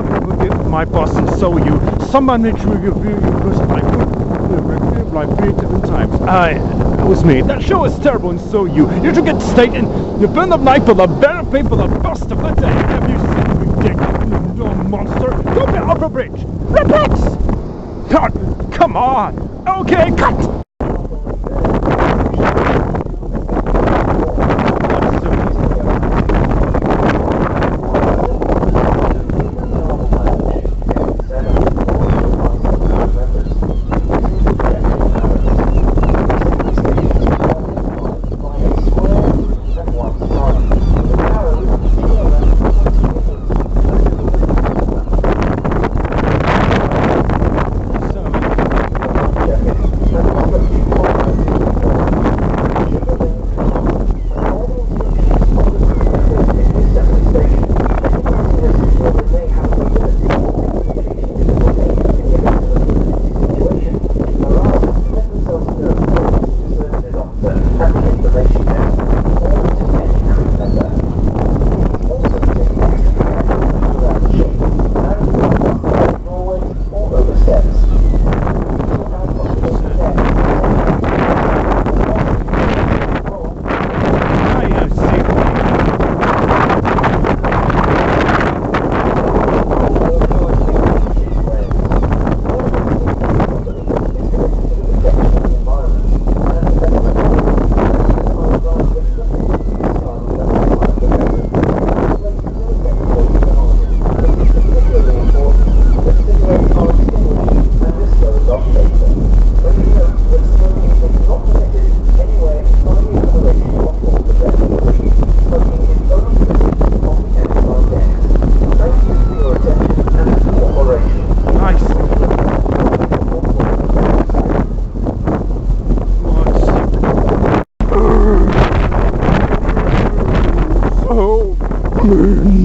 with my boss, and so you. Someone that you because like 3 different times. It was me. That show is terrible, and so you. You should get state and you burn up night for the better people, the bust of the day. Have you seen ridiculous monster? Go to Upper Bridge. Reflex! Come on. Okay, cut.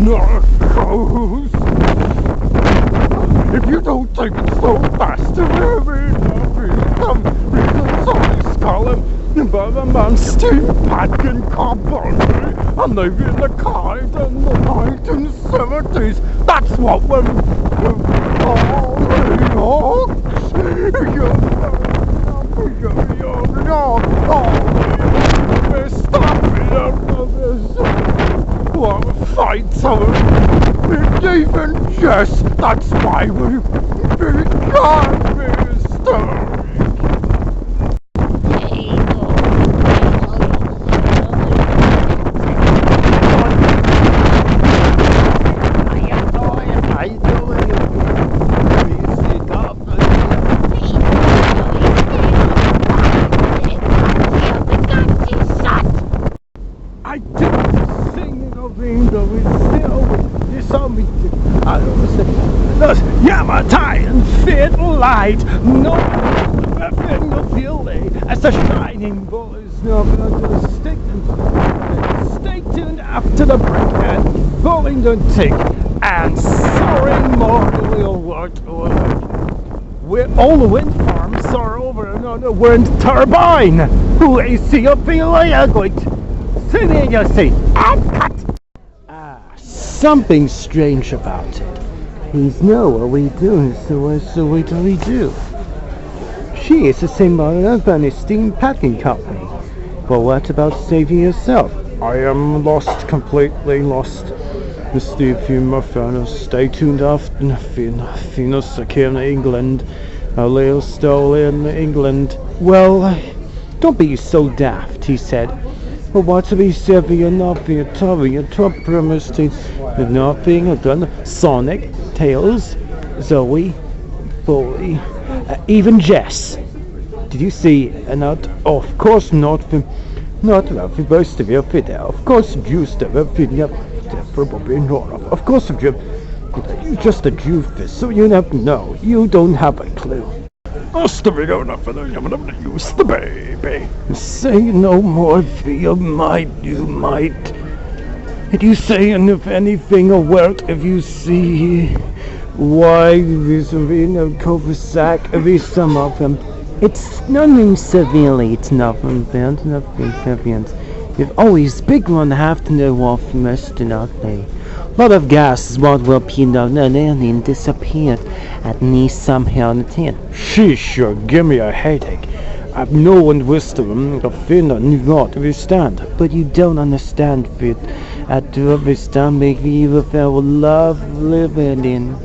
Narcos! If you don't take it so fast, I'm Steve Patkin Carboni, and they've been the kind in the 1970s. That's what we're fight someone with even just that's why we can't be story. Yamatai and fit light, no weapon of feeling as the shining bull is now going to stay tuned after the break and pulling the tick and soaring more will work. All the wind farms are over another wind turbine who AC up in good sitting your seat and cut. Something strange about it. Please know what we do, so what do we do? She is the same owner of an esteemed packing company. But what about saving yourself? I am lost, completely lost. Mr. Fumer, stay tuned after Venus in England. A little stole in England. Well, don't be so daft, he said. But what to be saving nothing at all, your top promised nothing done. Sonic, Tails, Zoe, Bully, even Jess. Did you see not? Oh, of course not. Not most of your video. Of course, used to have been probably not. Of course, you're just a doofus, so you never know. You don't have a clue. Must have been enough for them. I'm gonna use the baby. Say no more, you might. Did you say if anything a word if you see why there's a Kovasak every some of them? It's nothing severely, it's nothing serious. You've always big one have to know off most nothing. Lot of gas is what will peanut and disappeared at least somehow in the tin. She sure give me a headache. I've no one wisdom of fin not withstand. But you don't understand it. At to understand make me even feel love living in.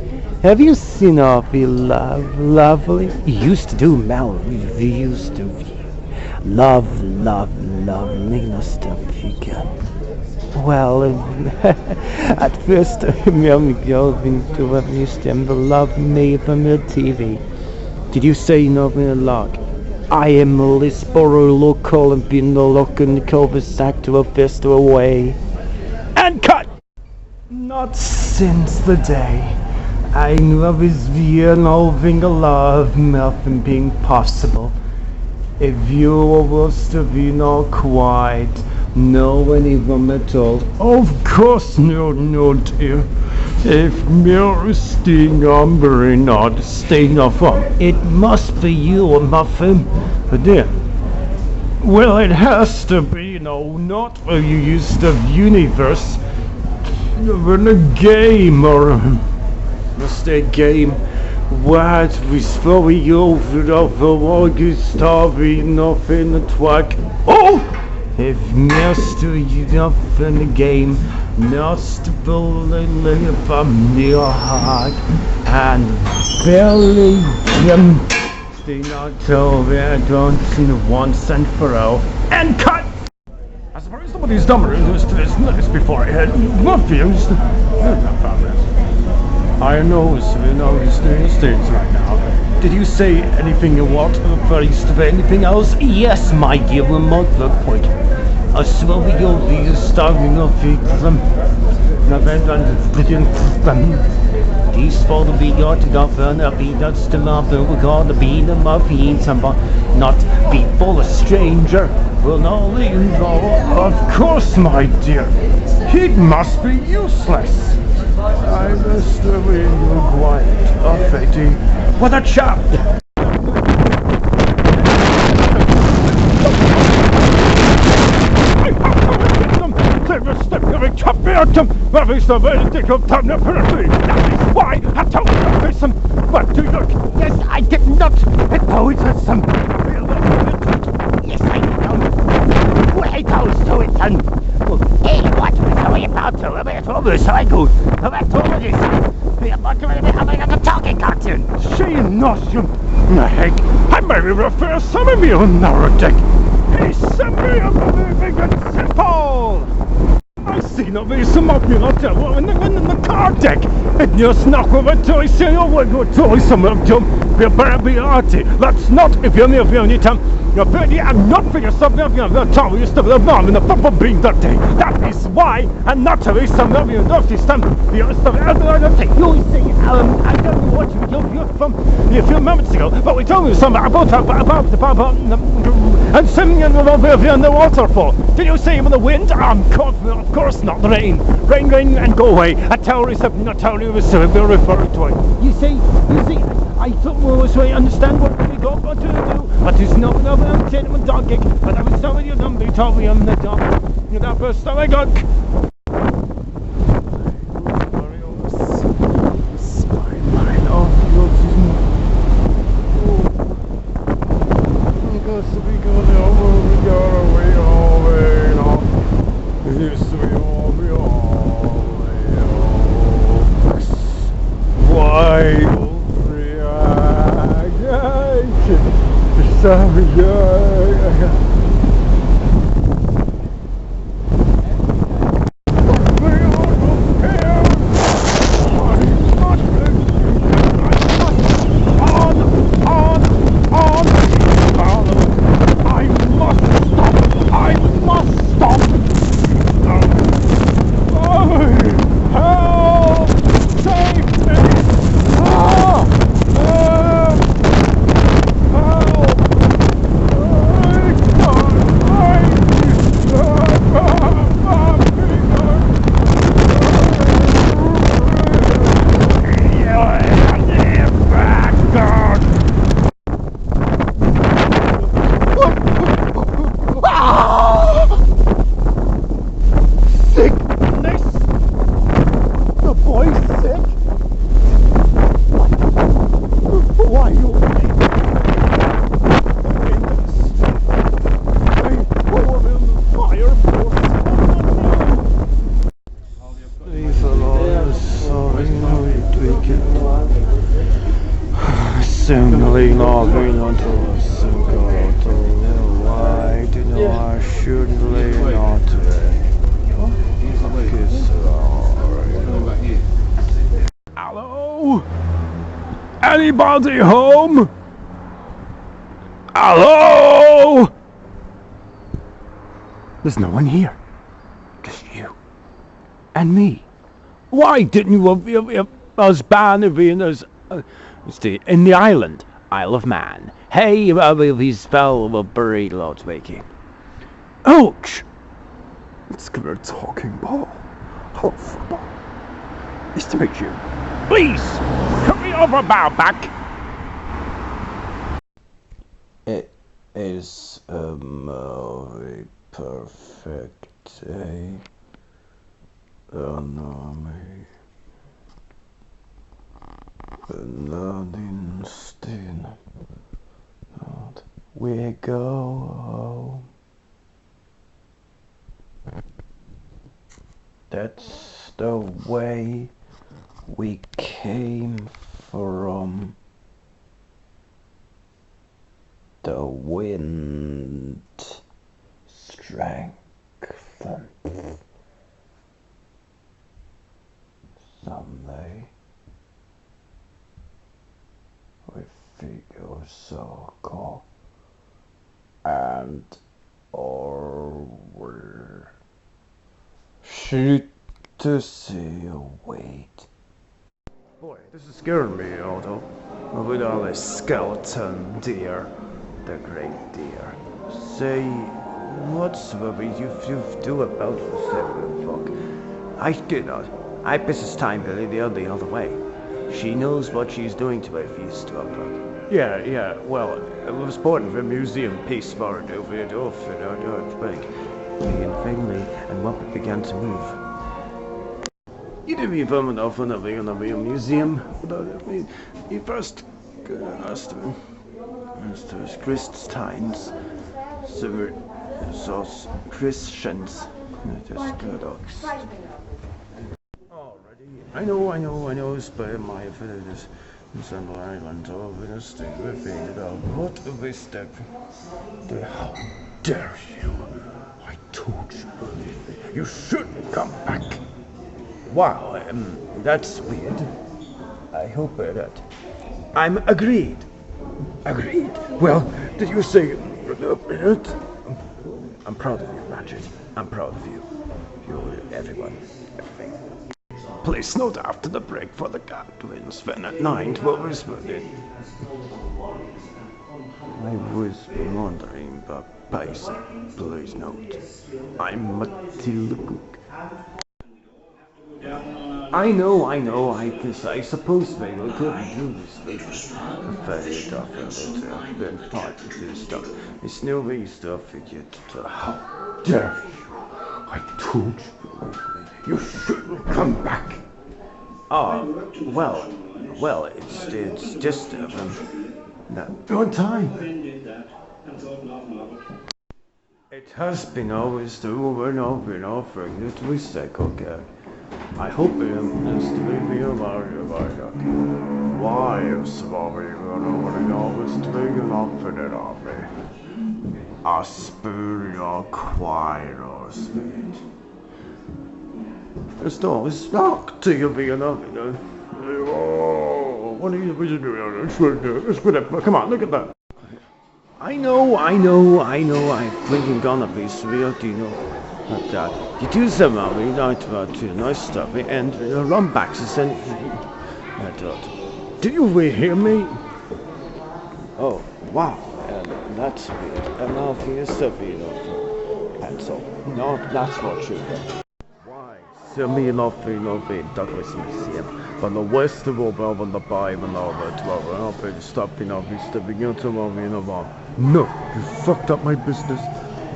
Have you seen our be lovely? Used to do Mel used to be. Love, loveliness of figure. Well, at first I'm going to understand the love made from the TV. Did you say nothing a lot? I am a Lisboro local and been the local in the cul-de-sac to a fist away. And cut! Not since the day I knew of his view and loving a love, nothing being possible. If you was to be not quite know anyone at all. Of course no dear. If mere sting umber not sting of it must be you, muffin. But dear. Well, it has to be, not where you used the universe. In a game or just a game. What we slowly over of the August starving nothing the twag. Oh! If Mr. you up in the game, not to believe from your heart and barely stay not over, I don't see once and for all. And cut! I suppose somebody's dumber in this before I had not used. I know he's doing things right now. Did you say anything you want first of anything else? Yes, my dear mother point. I swear we go be starving of them. These for the big art to govern a beat that's still up there. We're gonna be the muffins and not be full of stranger. Well, no, of course, my dear. He must be useless. I must have been quiet, affecting. What a chap! That is the verdict of time apparently. That is why I told you to listen. But do you look? Yes, I did not. It told us some. Yes, I know. Where goes to it, son? Hey, what are we about to? I'm at home, so I go. I'm at home, yes. We are about to have a talking cartoon. She knows you. Heck, I maybe refer some of you narrow dick. Hey, somebody of the big and simple. I see no reason of you not to in the car deck. And you're not with a toy, so you're with a toy, some of them. You better be arty. That's not if you're near the only time. You're pretty and not for yourself, you're told you still have mom in the purple being that day. That is why, and not to be some of you not this time. You're still out thing. You see, I don't know what you're from a few moments ago, but we told you something about and singing in the waterfall. Did you see him in the wind? Of course not. Rain, and go away. A tower is up, not tower is referring to it. You see, I thought we was to understand what we got to do, but it's not another gentleman dog gig. But I was telling you, they told me I'm the dog. That first time I got. Simply loving unto us, so God, why do I surely not kiss Hello? Anybody home? Hello? There's no one here. Just you. And me. Why didn't you have us ban in us in the island? Isle of Man. Hey, these fell were buried last weekend. Ouch! Let's give her a talking ball. Oh, football. Nice to meet you. Please, come me over bow back. It is a very perfect day. Nadinstein. We go home. That's the way we came from. The wind strengthened. Someday we figure circle and or we're shoot to see a wait. Boy, this is scaring me, Otto. With all this skeleton deer, the great deer. Say, what's what you do about the seven fuck? I do not. I business time Billy the other way. She knows what she's doing to my feast to her. Yeah, well, it was important for a museum piece for it over it off and our break. Me and Finley and Muppet began to move. You didn't be firm enough for nothing in a museum. You first asked me. Those Christians, those Christians, just good ox. I know, it's by my villages in Central Ireland, over the state repeated of what a step. How dare you? I told you, you shouldn't come back. Wow, that's weird. I hope that. I'm agreed. Agreed? Well, did you say it? I'm proud of you, Ratchet. I'm proud of you. You're everyone. Everything. Please note after the break for the Godwins, then at night we'll whisper it. I was wondering about Bison. Please note. I'm Matilda Cook. I know, I suppose they couldn't do this. Very tough and then part of this stuff. It's no way stuff it yet. How dare you? I told you shouldn't come back. Well, it's just that one time. It has been always over and over and over. It was like okay. I hope it is to be about why is Bobby gonna always big enough for that of me? A spiritual choir speed. It's not to you be enough, you know. Oh, what are you doing? It's good. Come on, look at that. I know. I'm thinking gonna be sweet, you know. But you do some you know, nice stuff, and run backs and did you hear me? Oh, wow, that's weird. And now here's the pencil. No, that's what you do. Why? So me being Douglas Museum, but the worst of all, over the Bible and all that, I'll be stopping off, stepping into No, you fucked up my business.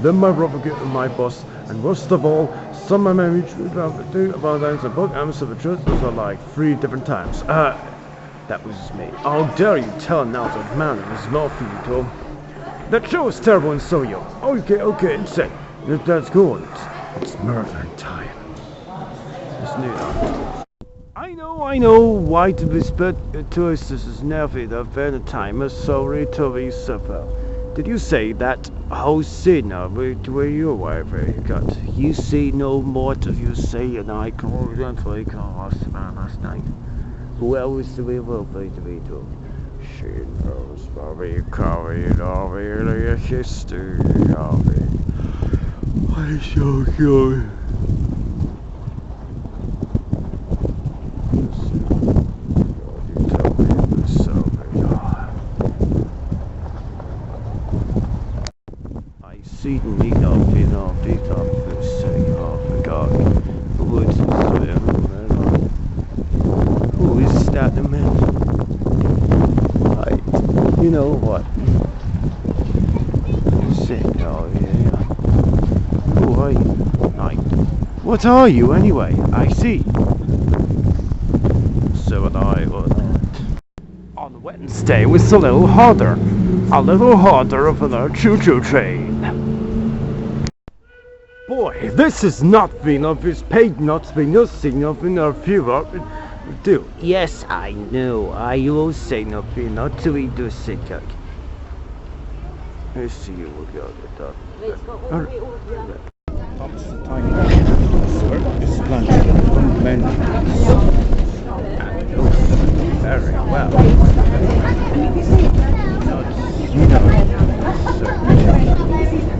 Then my brother getting my boss, and worst of all, some of my mutual do about that the book Amsterdam the truth was like 3 different times. That was me. How dare you tell an outside man it was not for you, Tom? That show was terrible and so you. Okay, it's it. That's good. It's murder time. It's new. I know, why to whisper to us this is never the very time of sorry to be supper. Did you say that whole sin of it where you were got? You say no more till you say and I call it like last night. Who else do we will be to be to? She knows Bobby Cowie, Bobby, a history of it. I'm so good. I see the need of these officers saying, oh my god, who is this man? Who is that man? You know what? Sick, oh yeah. Who are you? What are you anyway? I see. So and I or not. On Wednesday was a little harder of a choo-choo train. Boy, this is not been of his paid not been nothing of in our fever. Do. Yes, I know. I will say nothing not to eat the sick. I see you will go to that. Thomas the Time is planted from men. Very well. You know,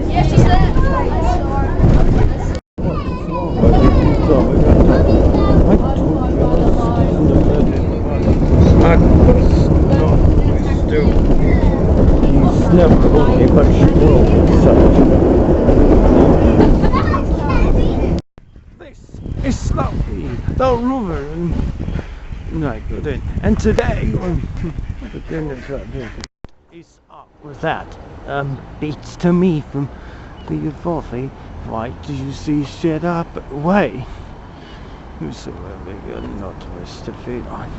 Yeah, she's there. He's never only but she will This is lovely, the river and good. And today is up with that. Beats to me from the Volley. Why do you see shit up way? Whosoever not wish to feed on.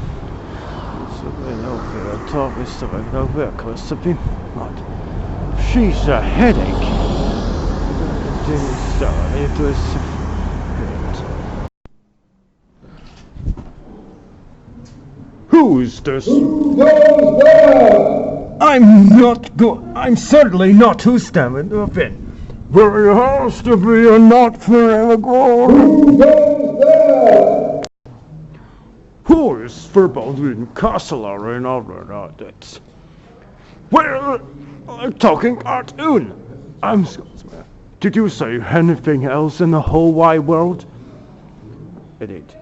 Whosoever over top is the no work was to be not. She's a headache. It was Who's this? Who goes there? I'm certainly not who stammered in. There has to be a not forever glory. Who goes there? Who is Verbaldin Castle and all that? Well, I'm talking cartoon. I'm Scotsman. Did you say anything else in the whole wide world? It did.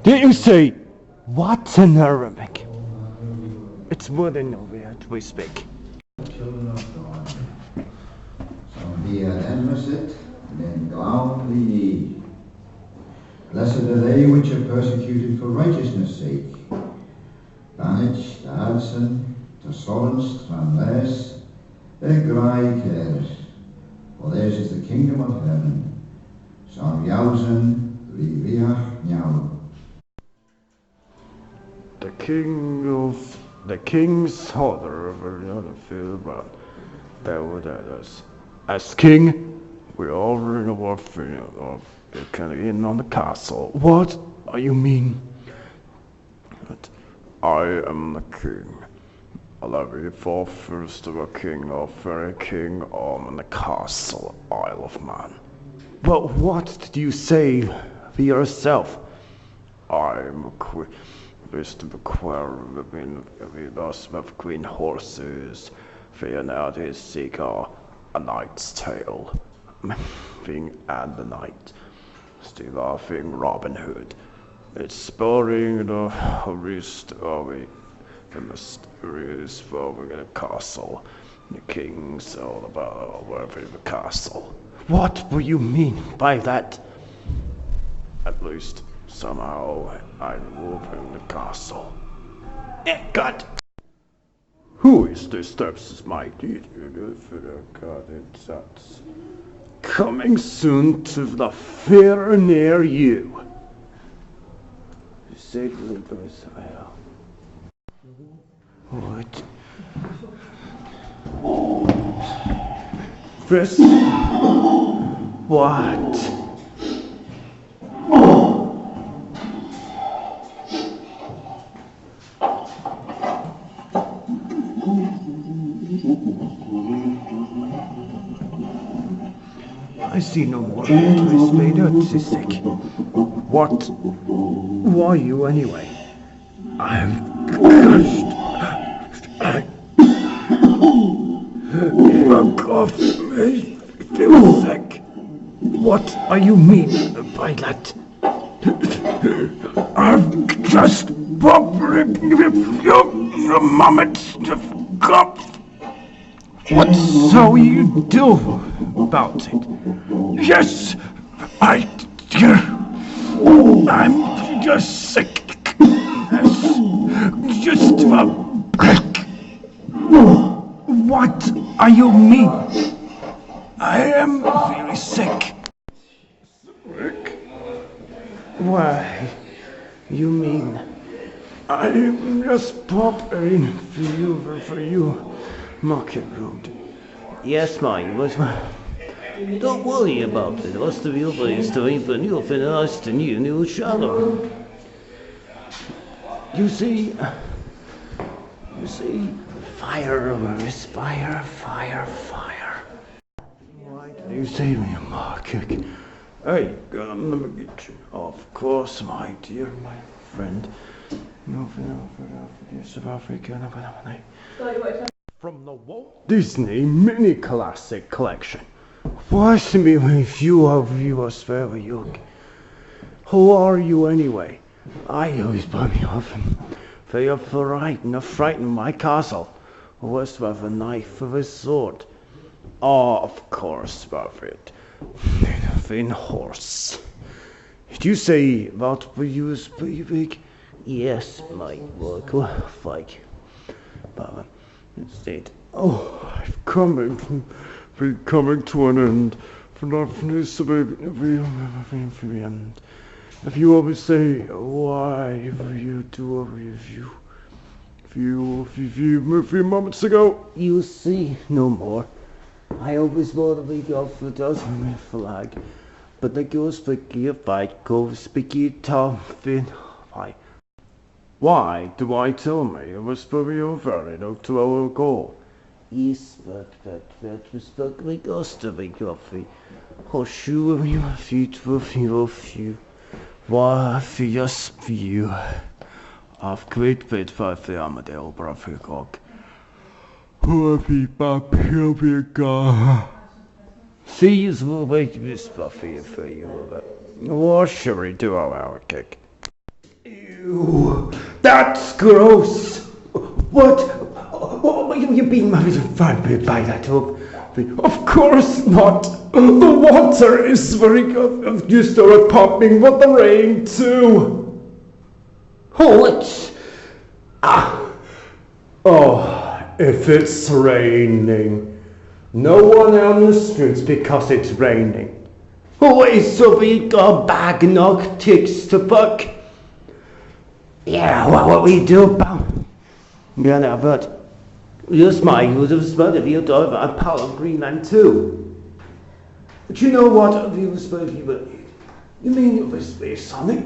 Did you say what in Arabic? It's more than that we speak. Children of God, some be at Enmersit, and in gladly need. Blessed are they which are persecuted for righteousness' sake. Banich, de Addison, de Solens, Tranles, de Graai Ker, for theirs is the kingdom of heaven. San Jausen, Riviach Nhau. The king's father of another field, but that would us. As king, we all in a warfare of kind of in on the castle. What you mean? But I am the king. I'll be for first of a king of fairy king in the castle Isle of Man. But what did you say for yourself? I'm a queen. Best of a quarrel between us of green horses, fear out his cigar, a knight's tale, being and the knight, still laughing Robin Hood. It's spurring the wrist of it, the mysterious following in a castle. The king's all about wherever the castle. What do you mean by that? At least somehow I move in the castle. God! Who is this steps my deed? God, it's coming soon to the fair near you. Say the Messiah. What? This? What? I see no more to be noticing. What? Who are you anyway? I'm crushed. My cough feels sick. What are you mean by that? I've just probably given you a moment of cough. What shall you do about it? Yes, I'm just sick. Just a break. What are you mean? I am very sick. Sick? Why, you mean I'm just popping for you, Market Road. Yes, mine was. Don't worry about it. What's the real place to even you'll finish the new shadow. You see, fire is fire. Why do you say me, Market? Hey, of course, my dear, my friend. From the Walt Disney Mini Classic Collection. Watch me with you of yours forever, young. Who are you anyway? I always put me off for your frighten my castle. Was with a knife with a sword. Oh, of course, Buffett. Thin horse. Did you say about you is pretty big? Yes, my work like. But instead, I've coming to an end. For nothing is to be every end. If you always say, why will you do a review? A few moments ago, you see no more. I always want to be off the dozen flag, but the girls picky a fight, goes picky tough thin fight. Why do I tell me it was very over to our goal? Yes, but was very ghost of a coffee. Or sure you a few. Why for just for you. I've great bit for the Amadale Brafikok. Happy Papi God. See you will wait this Buffy for you. What shall we do our kick? Ew, that's gross. What you being married by that up? Of course not. The water is very good. You started popping with the rain too. If it's raining. No one on the streets because it's raining. Always so we got bag knock ticks to fuck. Yeah, what we do about? Yeah, no, but just my would have spoken if you thought about Apollo Greenland too. But you know what you was supposed to you mean it was space Sonic?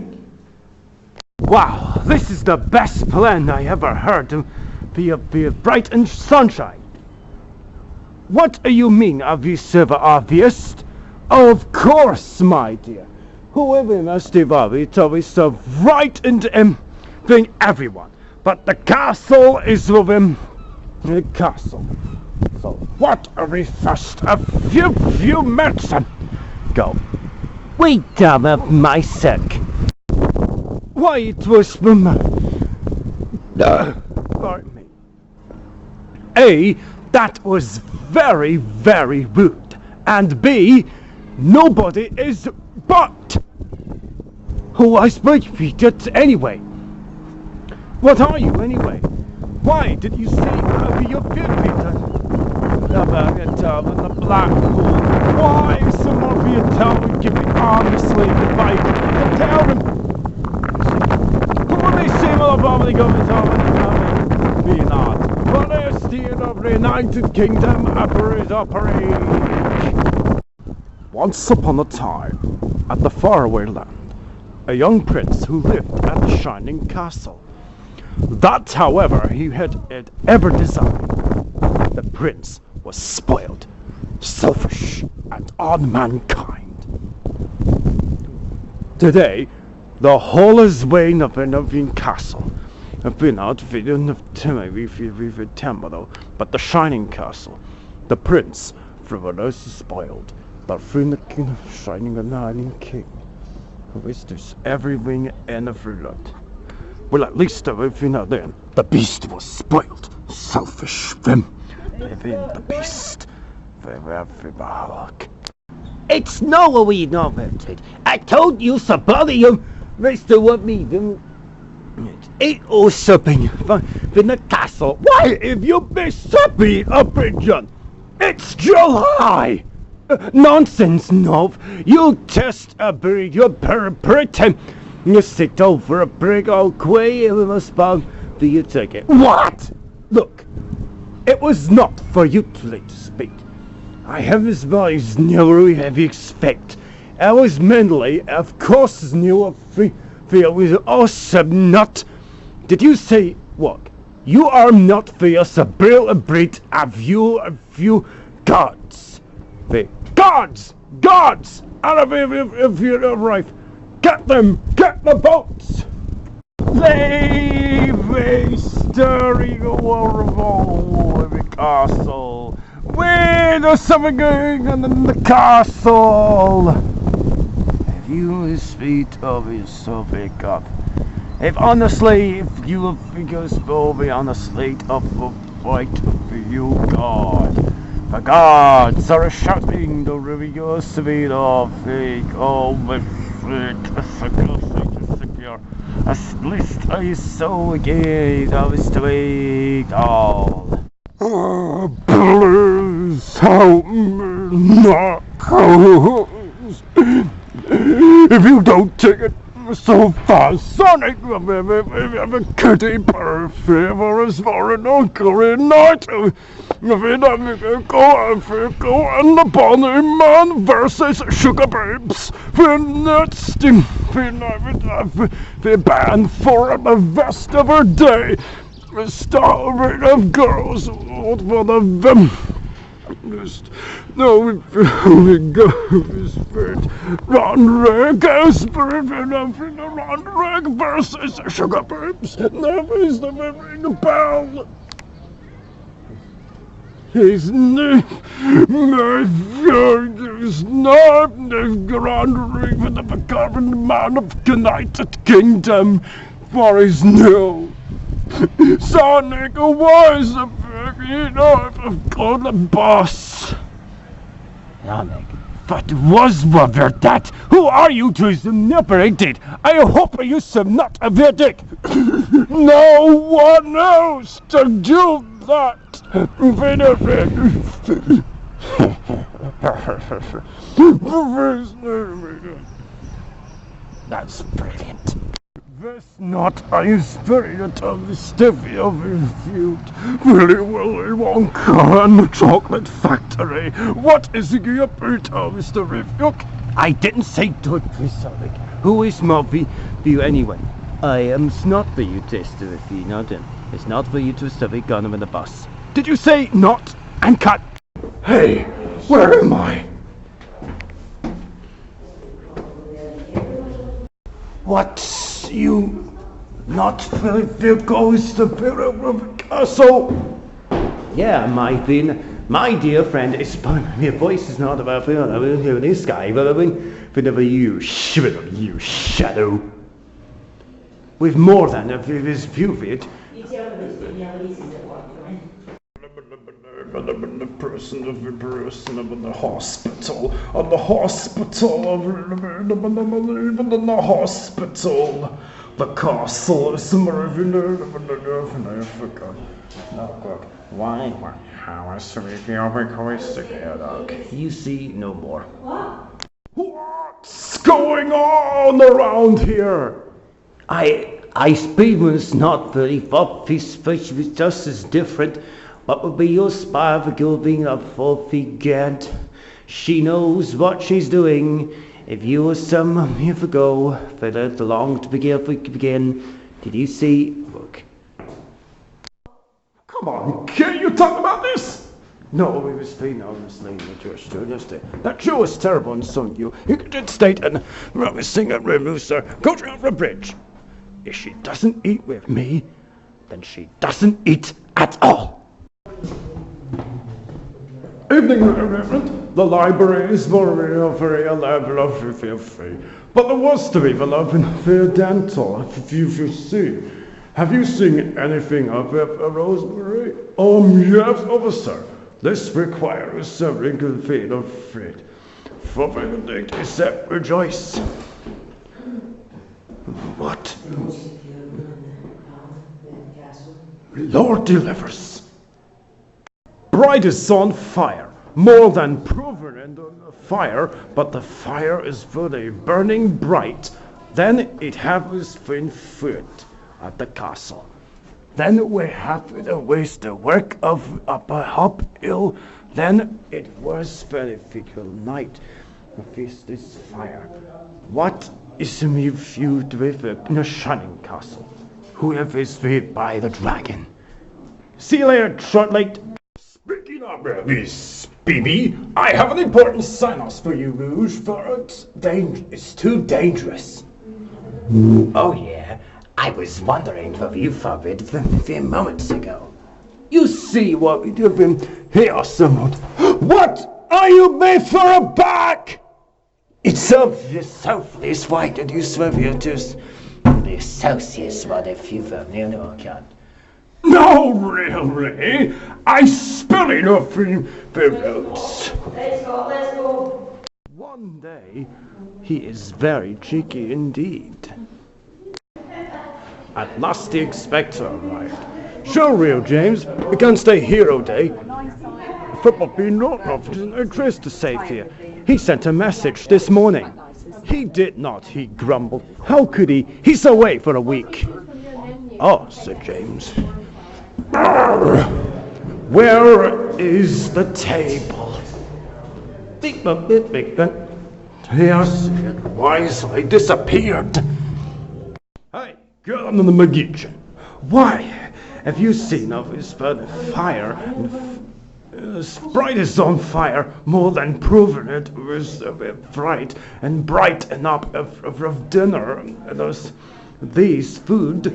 Wow, this is the best plan I ever heard to be a bright and sunshine. What do you mean, obvious? Of course, my dear. Whoever must evolve it always so right into thing everyone. But the castle is with him. The castle. So what are we first? A few minutes and go. Wait down at my sec. Why it was from pardon me. A, that was very, very rude. And B, nobody is but who I speak to anyway. What are you anyway? Why did you say your Peter? The black hole. Why some of you tell me give me honestly the fight? Tell them. Who will they say about the government be not? But I steered of the United Kingdom operate. Once upon a time, at the faraway land, a young prince who lived at the shining castle. That, however, he had ever desired. The prince was spoiled, selfish, and on mankind. Today, the whole is weighing up in Novin Castle. I've been out videoing of Temple, but the Shining Castle, the prince, from what else is spoiled, but from the king of Shining and Shining King, who is this every wing and every lot. Well, at least everything out then, the beast was spoiled, selfish, them, living the beast, it's no way nominated. I told you somebody Mr. What me it also been in the castle. Why if you be happy up in John? It's July! Nonsense, Nov. You just breed your pretend. You sit over a brick old quay and we must bug for you take it. What? Look, it was not for you to speak. I have his voice never have you expect. I was mentally, of course, knew of feel was awesome not. Did you say what? You are not for us a breed of you gods. The gods! Gods! Out of here if you're arrive. Get them! Get the boats! They stirring over the castle. There's something going on in the castle. If you speak of yourself, big up. If honestly, if you have because will be on the slate of the fight for you, God. The gods are shouting the reveal speed of fake over secure. At least I saw again of his tweet all. Please help me not close. If you don't take it so fast, Sonic, I'm a kitty perfect for as far as uncle in night. If it go and the Bonnie Man versus Sugar Babes. We're not sting. We're banned for the rest of our day. We're starving of girls. What one of them? No, we go spirit. Ron Reg, spirit, Ron Reg versus Sugar Babes. Never is the ring a bell. His name, my God, is not the Grand Ring for the becoming man of United Kingdom. For his new Sonic was a I've called the boss. Sonic, what was over that? Who are you to separate it? I hope you some not a verdict. No one else to do that. That's brilliant. That's not a spirit of the stiffy of his feud. Willy Wonka and the Chocolate Factory. What is the appearance of Mr. Riffiuk? I didn't say don't be sorry. Who is Murphy for you anyway? I am not for you to stay if you not in. It's not for you to stay gun him in the bus. Did you say not and cut? Hey, where am I? What? You not the ghost of the castle? Yeah, my dear friend, it's your voice is not about this guy, but whenever you shadow. With more than a his view of it. The person of the hospital, of the hospital, the castle is I forgot. Why? How is it? You see no more. What's going on around here? I speak was not very far. His fish was just as different. What would be your spy for giving up for Gant? She knows what she's doing. If you were some years ago, for that long to begin. Did you see? Look. Come on, can you talk about this? No, we were speaking honestly, Mr. That show was terrible and some you did state and promising a rooster goes around the bridge. If she doesn't eat with me, then she doesn't eat at all. Evening, Reverend. The library is very elaborate, feel free. But there was to be the love in the dental, if you see. Have you seen anything of Rosemary? Yes, officer. This requires several good feet of feet. For Benedict except rejoice. What? Lord delivers. Bride is on fire, more than proven in the fire, but the fire is fully burning bright. Then it has been food at the castle. Then we have to waste the work of up hill. Then it was very fickle night. With this fire. What is me feud with the shining castle? Whoever is feared by the dragon. See you later, short-late. Speaking of this, BB, I have an important sign-off for you, Rouge, for it's too dangerous. Oh yeah, I was wondering what you thought of it a few moments ago. You see what we do him here, somewhat. What are you made for a back? It's obvious, selfless. Why did you swerve your just the Celsius what if you were near no can? No, really? I spilling off in the roads. Let's go. One day, he is very cheeky indeed. At last the Expector arrived. Show real, James. We can't stay hero day. Football be not of interest to save here. He sent a message this morning. He did not, he grumbled. How could he? He's away for a week. Oh, said James. Where is the table? Yes, it wisely disappeared. Hey, get on the magician. Why? Have you seen of his fire? Sprite is on fire, more than proven it was bright and bright enough of dinner. These food.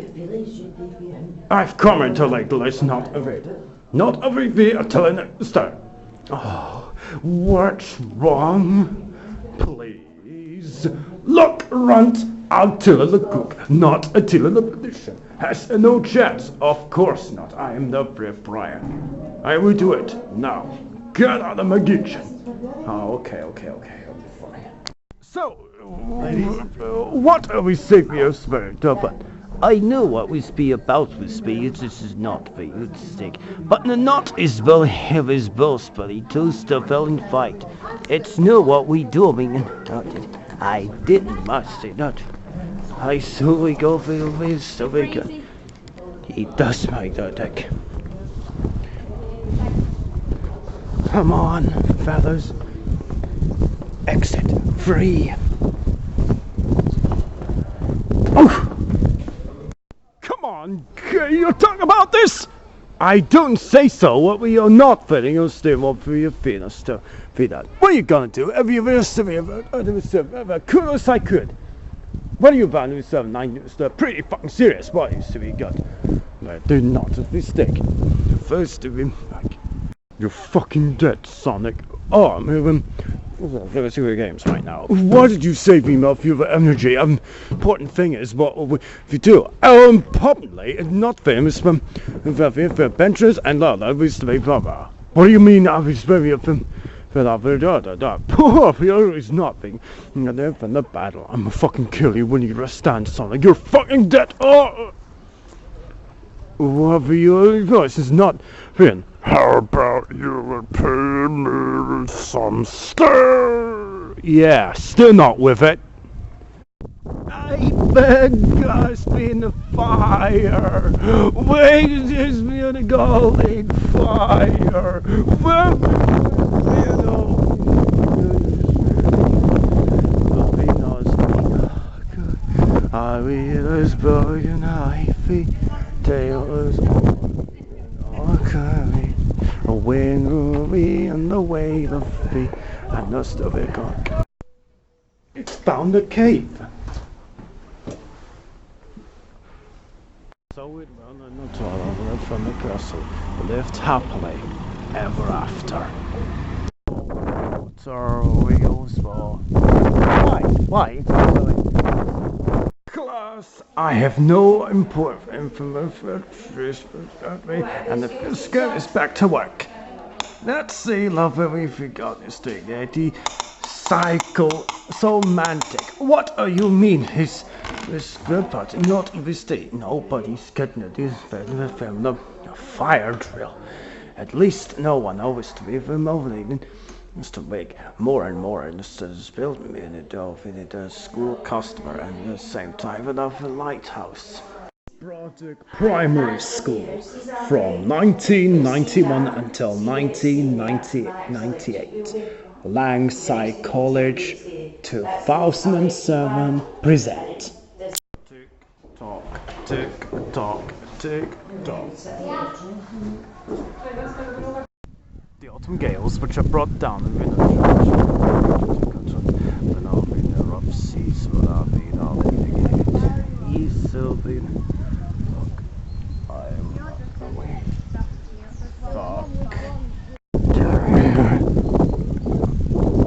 I've come to like this, not of it. Not of it, telling it start. Oh, what's wrong? Please. Look, Runt, Attila the cook, not Attila the magician. Has no chance. Of course not. I am the Briar. I will do it now. Get out the magician. Oh, okay. I'll be fine. So, what are we saying here, Spirit? But I know what we be about with speed. This is not for you to stick. But the knot is well have his boss, buddy. To the in fight. It's no what we doing. I didn't must say that. I saw we go for this so we can. He does make that deck. Come on, fellas. Exit free. Oh! Come on, can you talk about this? I don't say so. What we are not fitting, you'll still want for your feelings to feed that. What are you gonna do? Have you ever cool as I could? What are you about to 7-9? It's pretty fucking serious. What is to be got? But do not mistake. First to be like, you're fucking dead, Sonic. Oh, I'm moving. Let's see games right now. Why did you save me, Murphy, of energy? Important thing is what if you do. Importantly, not famous from adventures and love. We used to be brother. What do you mean? I was very of him. Poor Peter is nothing. And then from the battle, I'm gonna fucking kill you when you stand, Sonic. You're fucking dead. Oh. Whatever your voice is not Finn. How about you pay me some stir? Yeah, still not with it. I beg us in the fire. Wait, is me on the golden fire. I will as boy and I feet tails. away the fee and the stupid cock. It's found a cave. So it ran in the toilet from the castle, lived happily ever after. What are wheels for? Why? Class, I have no important information and the biscuit is back to work. Let's see, love, we've got this thing. The psychosomatic. What do you mean? His good part, not this thing. Nobody's getting it. This film, the fire drill. At least no one knows to be removing. Mr. Wig, more and more instead of built me in a school customer and at the same time of a lighthouse. Broderick Primary School from 1991 until 1998. Langside College 2007 present. Tick tock, tick tock, tick tock. The autumn gales which are brought down the winter when I'll be in the rough seas, when I'll be in all the gates. Ye Sylvan, look, I am away. Fuck.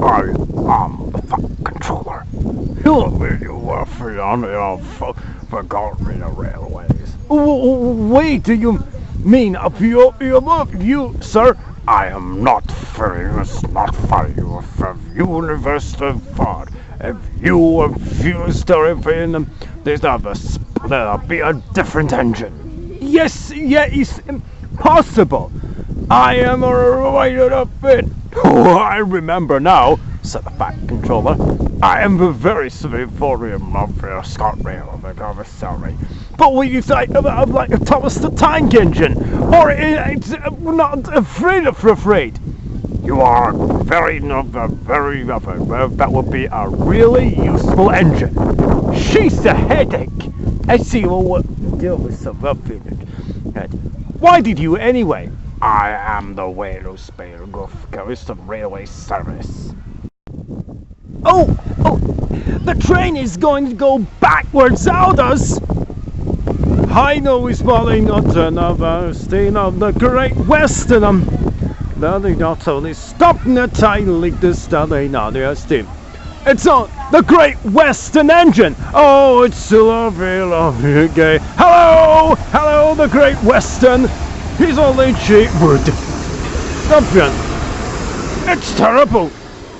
I am the fuck controller. You'll be you were free on the forgot me the railways. Wait, do you mean up you, sir? I am not famous, not for you, from University of Ford. If you refuse to remain, there'll be a different engine. Yes, it's impossible. I am rated up it. Oh, I remember now, said the back controller. I am very sorry for him, not for Scott Rail, I'm sorry. But will you say about like a Thomas the Tank Engine? Or it's not afraid? You are that would be a really useful engine. She's a headache. I see what deal with some Why did you anyway? I am the Whale Spare Garrison Railway Service. Oh, the train is going to go backwards out us. I know he's falling on another stain of the Great Western. They not only stopping the time like this, they not the steam. It's on the Great Western engine. Oh, it's so lovely, okay. Hello, the Great Western. He's only cheap wood. Champion. It's terrible.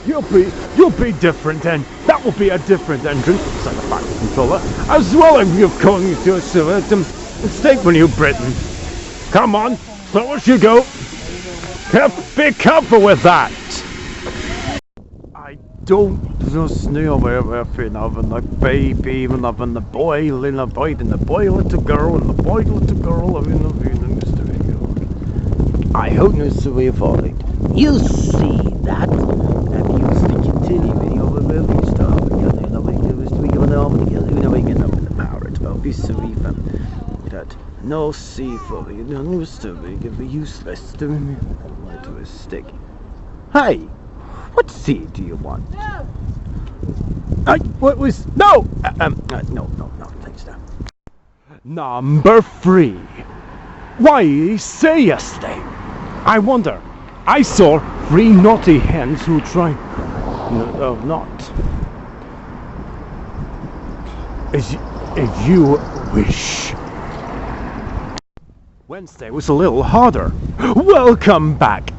You'll be different then. That will be a different engine, said the back controller. As well as you're calling you to a mistake when you Britain. Come on, so as you go. Be careful with that. I don't just know where we're having the baby, even having the boy, and the boy little girl, and the boy little girl, I hope no way for it. You see that? And you see continuing over movie stuff. You know, we do is we go on together. You know, we get up in the power. It's about be so even that no see for you know, no story can be useless to me. To a stick. Hey, what seed do you want? No. What was no? No, thanks, now. Number 3. Why say yesterday? I wonder. I saw 3 naughty hens who tried. No, not. As you wish. Wednesday was a little harder. Welcome back,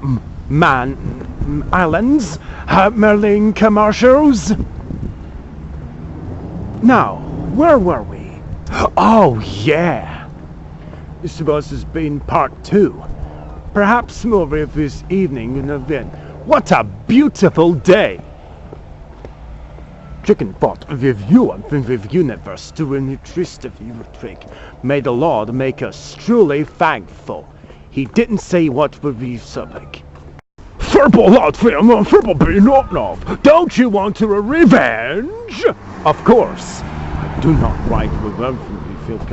Islands, Merlin commercials. Now, where were we? Oh, yeah. This has been part 2. Perhaps more of this evening in event. What a beautiful day! Chicken pot with you and with universe to an interest of you trick. May the Lord make us truly thankful. He didn't say what would be subject. Purple lot film, purple be not enough. Don't you want a revenge? Of course. I do not write revenge from the film.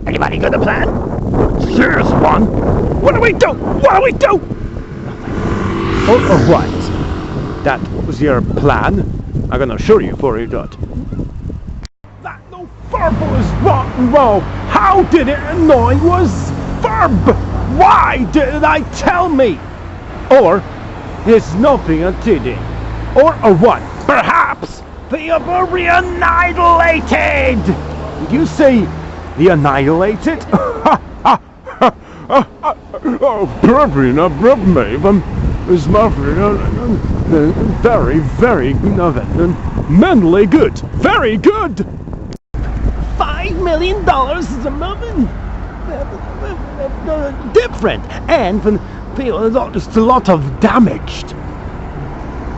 Anybody got a plan? Here's one. What do we do? What do we do? All right. That was your plan. I'm gonna show you for you that. That no furball is rotten raw. How did it annoy was verb? Why didn't I tell me? Or is nothing a tiddy? Or what? Perhaps the other annihilated! Did you say the annihilated? Oh, probably not Maven is very, very mentally good. Very good! $5 million is a moment different, and there's a lot of damaged.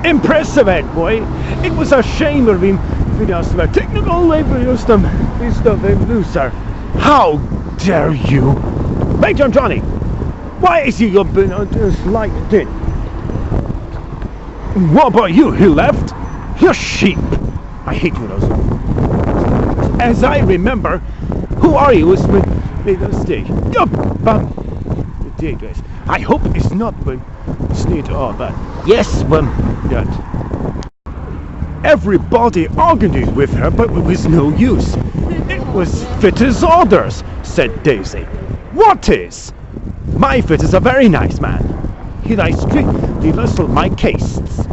Impressive, Ed boy. It was a shame of him. Technical labor stuff loser. How dare you? Major Johnny, why is he up in just like this? What about you? He left? You're sheep. I hate those. As I remember, who are you? It's made a mistake. I hope it's not when sneak all that. Yes, when that. Everybody argued with her, but it was no use. It was fit as orders, said Daisy. What is? My fit is a very nice man. He likes strictly wrestle my cases.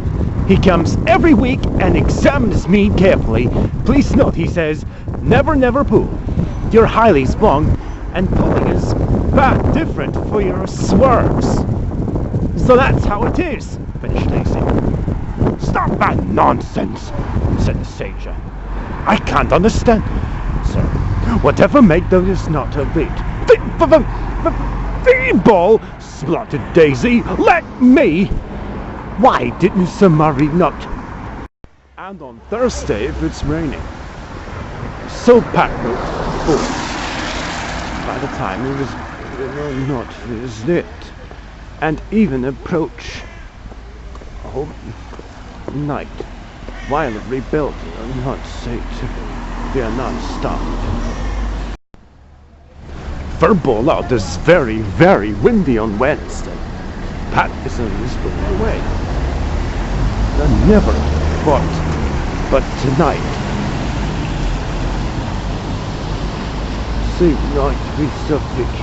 He comes every week and examines me carefully. Please note, he says, never, never pull. You're highly sprung, and pulling is bad different for your swerves. So that's how it is, finished Daisy. Stop that nonsense, said the sage. I can't understand, sir. Whatever make them is not a bit. Feeble, spluttered Daisy. Let me. Why didn't Sir Murray not? And on Thursday, if it's raining, so packed with full. By the time it was not lit, and even approach all night, violently built and not safe. They are not stopped. Verbal out is very, very windy on Wednesday. Pat is on his away. I never thought, but tonight seemed not to be so thick.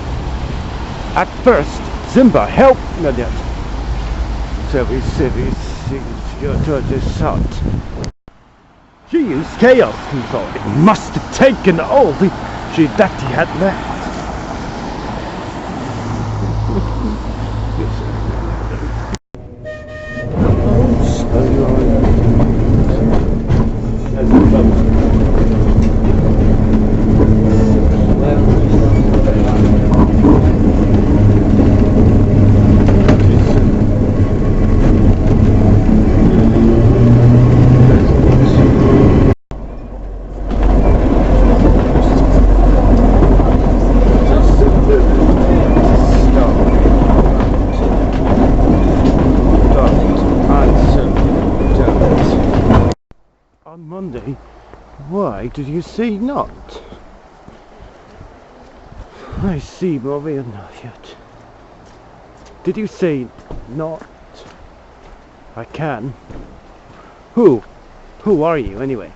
At first, Simba helped Nadet. So we to this shot. She used chaos control. It must have taken all the that he had left. On Monday, why did you say not? I see, but we are not yet. Did you say not? I can. Who? Who are you, anyway?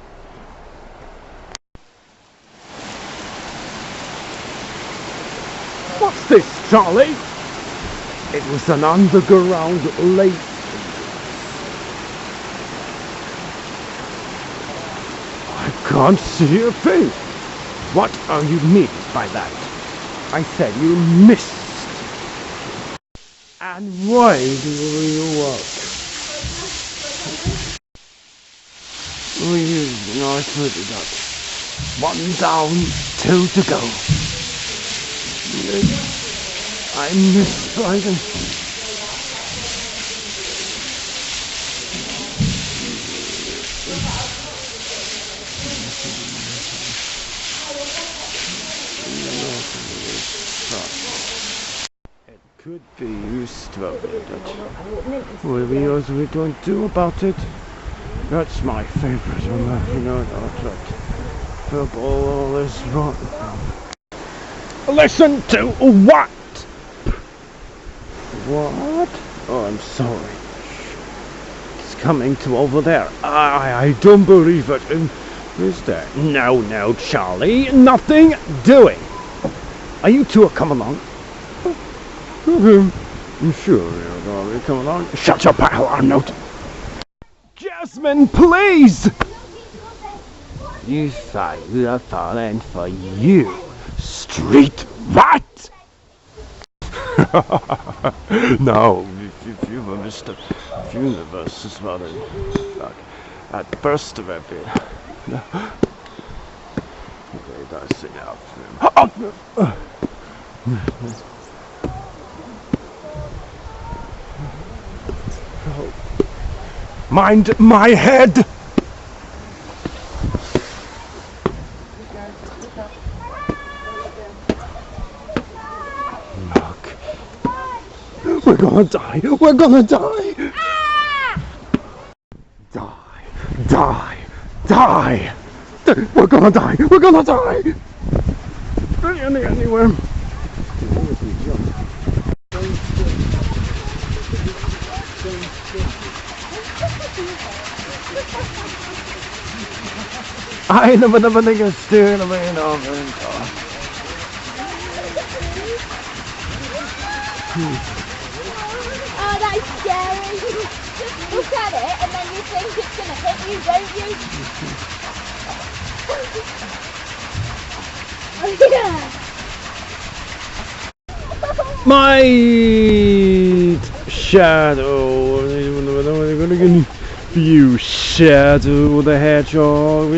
What's this, Charlie? It was an underground lake. I can't see your face. What are you mean by that? I said you missed. And why do you walk? We not put it up. One down, two to go. I missed Biden. It could be used to avoid it. What we don't do about it? That's my favorite one. You know that. Football is rotten. Listen to what? What? Oh, I'm sorry. It's coming to over there. I don't believe it. Is there? No, Charlie. Nothing doing. Are you two coming along? Sure, you're come along. Shut your pal, I'm not. Jasmine, please! You say we are falling for you. Street rat! No, if you were Mr. Universe is what at burst of a bit. Okay, that's enough. Mind my head! Look. We're gonna die! We're gonna die! Die! We're gonna die! We're gonna die! Anywhere. Ay, naman ang steer naman yun. Oh, that's scary. Look at it and then you think it's going to hit you, don't you? Oh, yeah. My shadow. You shadow the hedgehog.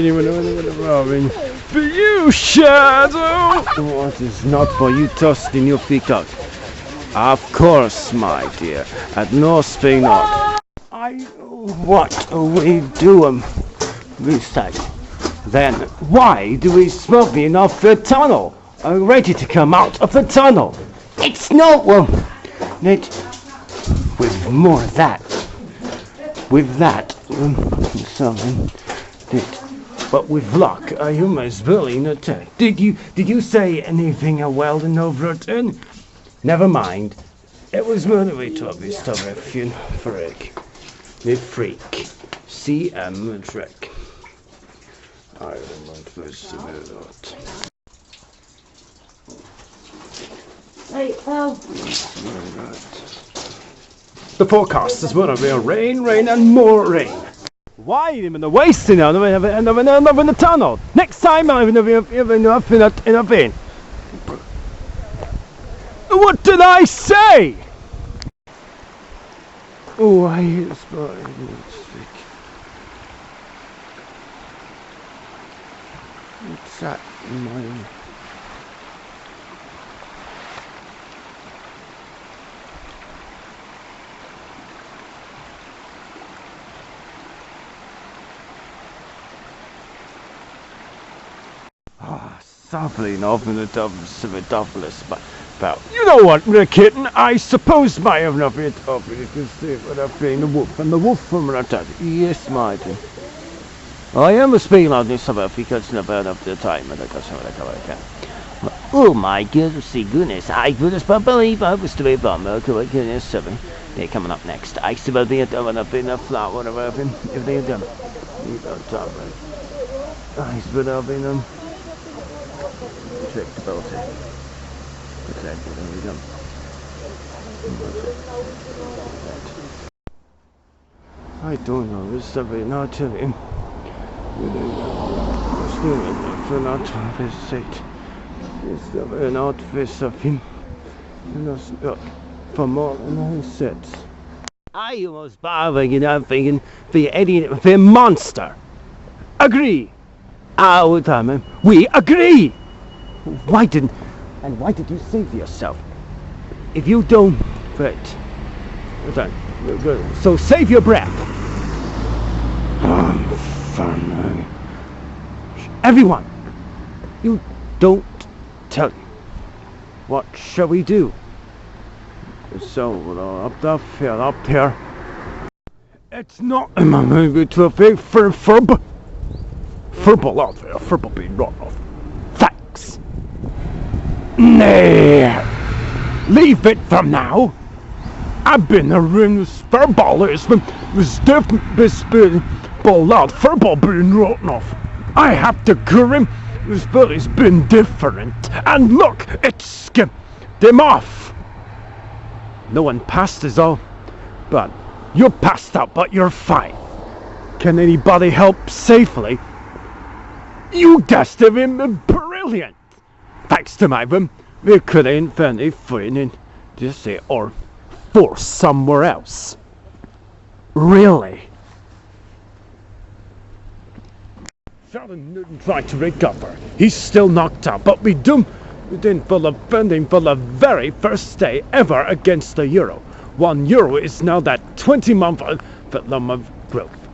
You shadow. What is not for you tossing your feet out? Of course, my dear. At no Spain not. What are we doing? We say. Then why do we smoke me off the tunnel? I'm ready to come out of the tunnel. It's not it with more of that. With that something but with luck you must really not did you say anything Weldon over it? Never mind. It was motivated to be stuff freak. The freak. CM Trek. I don't want first to do that. Hey, The forecast is going to be rain, and more rain. Why am I wasting it? I'm in the tunnel. Next time I'm in a bin. What did I say? Oh, I hate this boy. What's that in my... Sadly enough in the doubles about. You know what, the kitten? I suppose my have nothing of it. You can see what I've been the wolf and the wolf from Ratat. Yes, my dear. I am a speaking of this about because no burn of the time and I got some of the can. Oh my goodness, I couldn't believe I was to be bummed. Goodness, 7. They're coming up next. I still be up in a flower, whatever, if they're done. You don't talk about it. I spit up in them. Predictability. There we go. I don't know, this is something not to him. For not to his seat. It's an outfit of him. For more than he sits. I was bothering up thinking the idiot, the monster. Agree. All the time, we agree. Why did you save yourself? If you don't, wait. So save your breath. Everyone, you don't tell me. What shall we do? So up here. It's not maybe to a big furble out there. Furble being run off. Thanks. Nay, leave it from now. I've been around this furball, it's different, this ballad, furball being rotten off. I have to cure him, this has been different. And look, it's skipped him off. No one passed is all, but you're passed out, but you're fine. Can anybody help safely? You guessed him brilliant. Thanks to my room, we couldn't find a friend in just say or force somewhere else. Really? Sheldon Newton tried to recover. He's still knocked out, but we didn't for the funding for the very first day ever against the euro. €1 is now that 20-month of growth.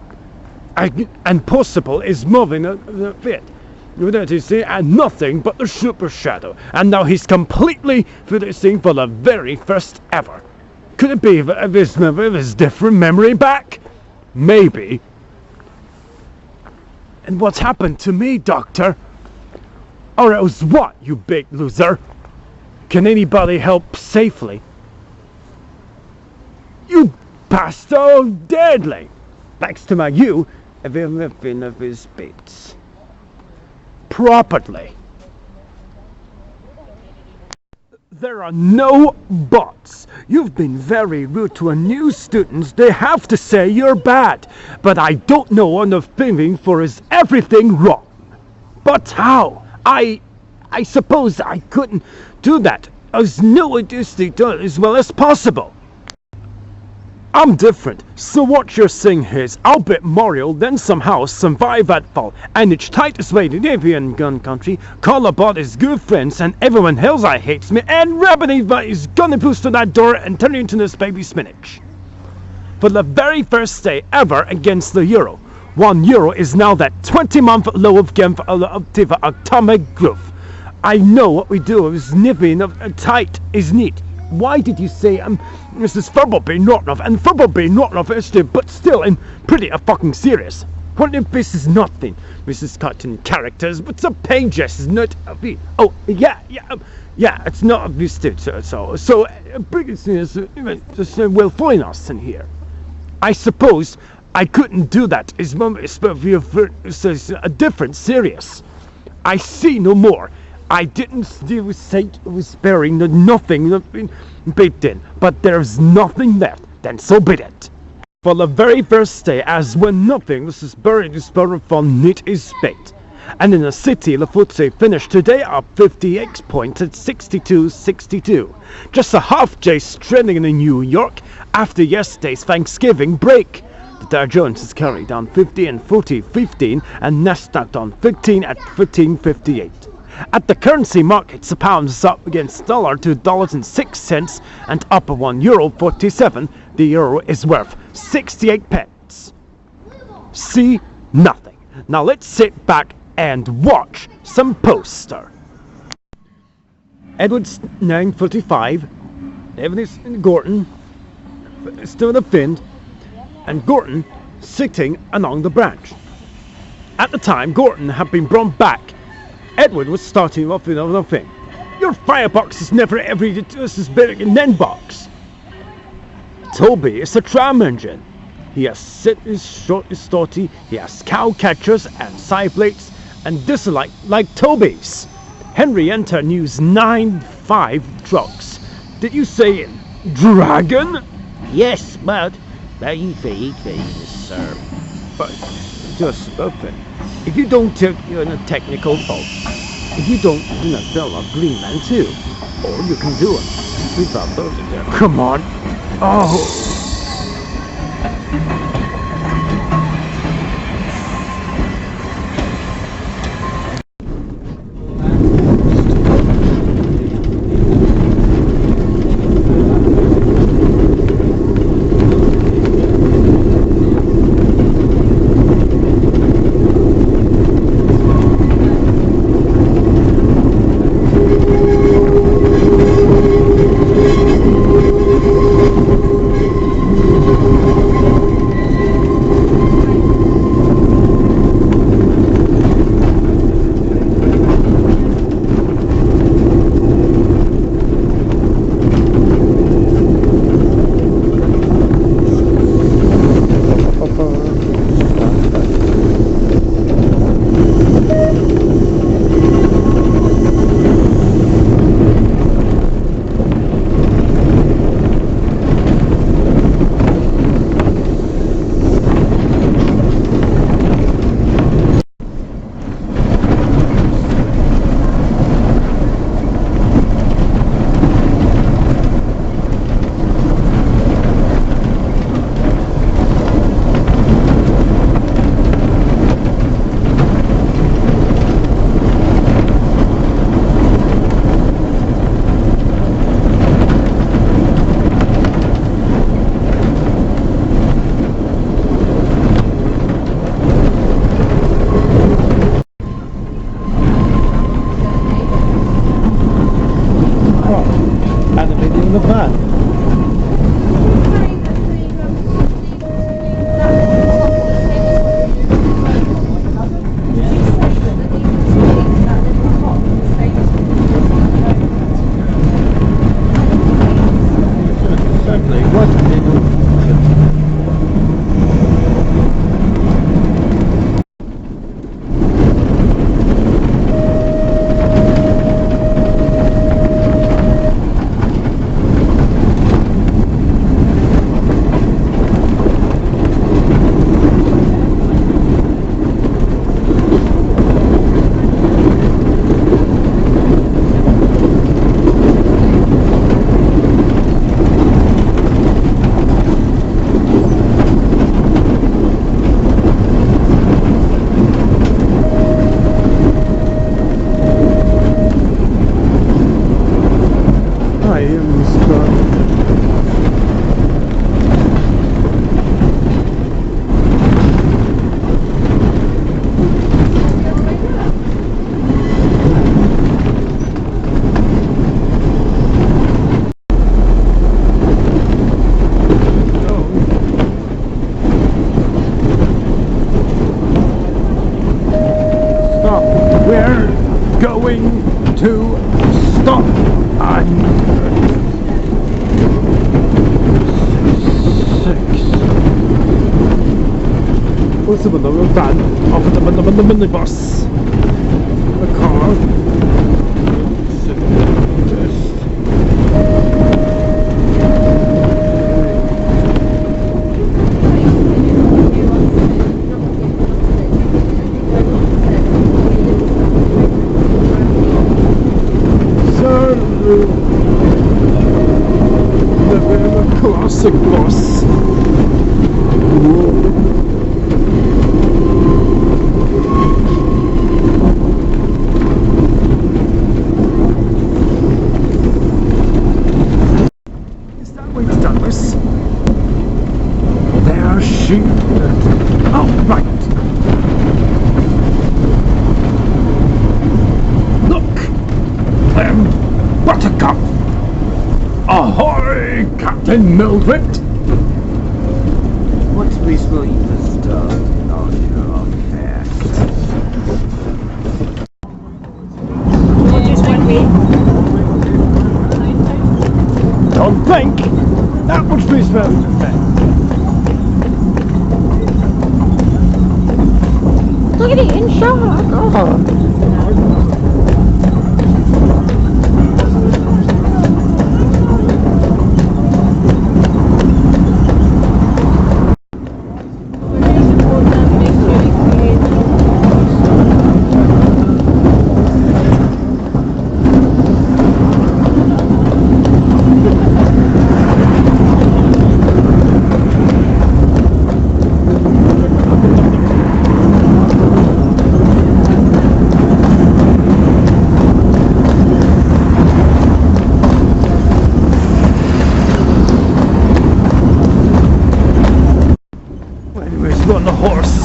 And possible is moving a bit. That is and nothing but the super shadow. And now he's completely finishing for the very first ever. Could it be his different memory back? Maybe. And what's happened to me, Doctor? Or else what, you big loser? Can anybody help safely? You passed out deadly. Thanks to my you, everything of his bits. Properly. There are no buts. You've been very rude to a new students. They have to say you're bad. But I don't know enough feeling for is everything wrong. But how? I suppose I couldn't do that. As no adjusting done as well as possible. I'm different, so what you're saying is I'll bet Mario then somehow survive that fall, and it's tightest way to Avian gun country, call about his good friends, and everyone else I hates me, and Rabbit is gonna push to that door and turn into this baby spinach. For the very first day ever against the euro, €1 is now that 20-month low of game of atomic growth. I know what we do is nipping of tight is neat. Why did you say Mrs. Furball being rotten off and Furball being rotten off is but still in pretty fucking serious? What if this is nothing? Mrs. Cotton characters, but some pages is not a bit. Oh yeah, it's not a bit so biggest is will find us in here. I suppose I couldn't do that. Is a different serious. I see no more. I didn't say it was bearing nothing baked in, but there's nothing left, then so be it. For the very first day, as when nothing is buried is buried from knit is baked. And in the city, the FTSE finished today up 58 points at 62.62. Just a half day trending in New York after yesterday's Thanksgiving break. The Dow Jones is carried down 50 and 40.15 and Nasdaq down 15 at 15.58. At the currency markets, the pound is up against dollar to $2.06 and up €1.47. The euro is worth 68 pence. See nothing. Now let's sit back and watch some poster. Edwards 9:45. Evans and Gorton still the find, and Gorton sitting along the branch. At the time, Gorton had been brought back. Edward was starting off with another thing. Your firebox is never every just as big as an box. Toby is a tram engine. He has set his short stotty, he has cow catchers and side plates, and this is like Toby's. Henry Enter used 9.5 trucks. Did you say dragon? Yes, but very, sir. But just open. If you don't take you're in a technical fault. If you don't, they'll agree man too. Or you can do it without those in there. Come on. Oh. the van. Exactly. What little... I am strong. Stop. We're going to stop. What's up with the van? Off at the minibus. The car. The classic bus. Is that way to Douglas? There she... Oh, right. Look! Buttercup! Ahoy, Captain Mildred! What we going to start on your fast? Don't think! That would be supposed to think. Look at it in shock. Oh. Anyways, on the horse.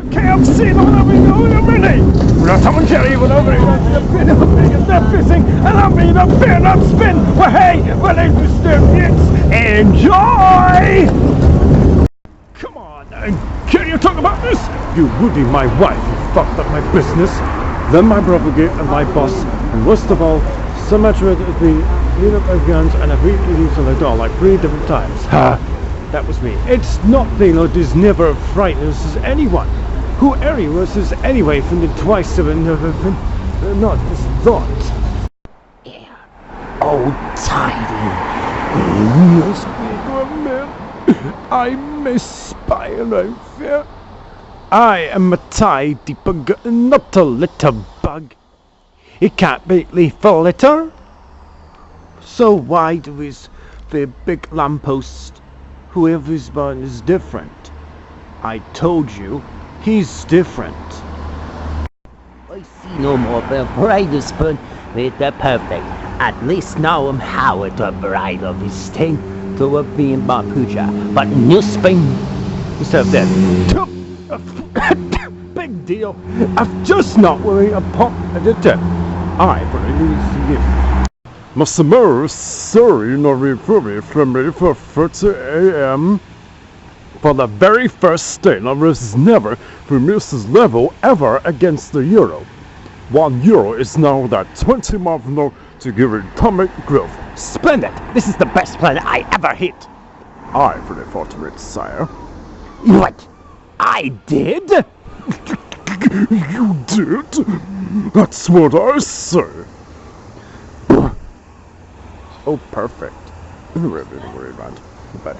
KFC, the one over here, already. We're not Tom and Jerry, we're over here. They're fishing, and I mean a beer not spin. Well, hey, my name's Mr. It's enjoy. Come on, can you talk about this? You would be my wife. You fucked up my business, then my propagate and my boss, and worst of all, so much of it has been clean up my guns and I've beat leaves on the door like 3 different times. Ha! That was me. It's not the Lord is never frightened as anyone. Who Harry was is anyway from the twice of not this thought. Yeah. Oh, tidy. Yes, man. I misspire fear. I am a tidy bug, not a little bug. It can't be lethal litter. So why do is the big lamppost? Whoever's born is different. I told you, he's different. I see no more the brightest spoon with the perfect. At least now I'm Howard the bride of this thing to a being Bapuja. But new spring instead of dead. Big deal. I'm just not wearing a pop at the tip. I believe you. Masamura, sorry, not very from me for 30 a.m. For the very first day, I was never reduced this level ever against the euro. €1 is now that 20-month note to give it atomic growth. Splendid! This is the best plan I ever hit! I really thought of it, sire. What? I did? You did? That's what I say. Oh, perfect. Really worried about it. But